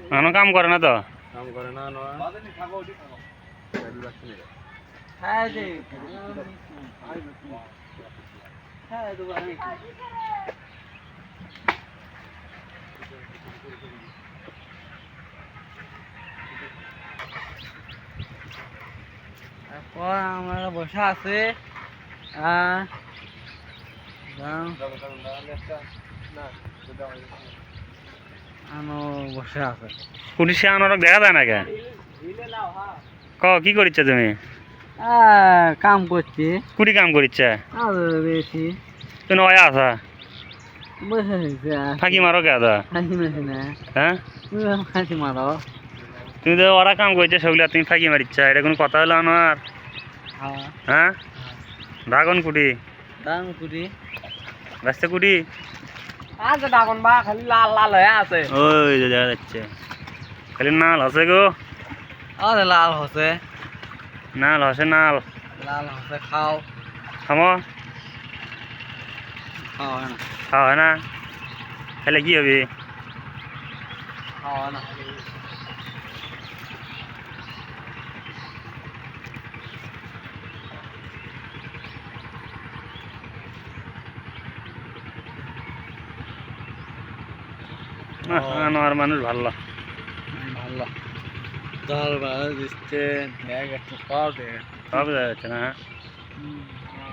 এখনো কাম করে না তো? কাম করে না আমরা বসে আছে বসে আছে পুলিশে আনারক দেখা যায় না কে? কি করিচ্ছ তুমি? কাম করছি কুড়ি কাম করিচ্ছে বেশি তুমি নয় আসা বসে ফাঁকি মারো কে দা? হাসি মাসি না হ্যাঁ হাসি মারো তুমি তো ওরা কাম করছে সেগুলো তুমি ফাঁকি মারিচ্ছা, এটা কোনো কথা হলো আমার? হ্যাঁ ড্রাগন কুটি দাম কুড়ি ব্যস্ত কুটি আছে ড্রাগন বা খালি লাল লাল হয়ে আছে ওই যে দেখা যাচ্ছে খালি নাল হসে গো, আরে লাল হসে নাল হসে নাল লাল হসে খাও খামো খাও না খাওয়া হয় না তাহলে কি হবে? খাও না আমার মানুষ ভালো ভালো দল ভালো দিচ্ছে দেখ একটু সব দেখ সব দেখা যাচ্ছে না।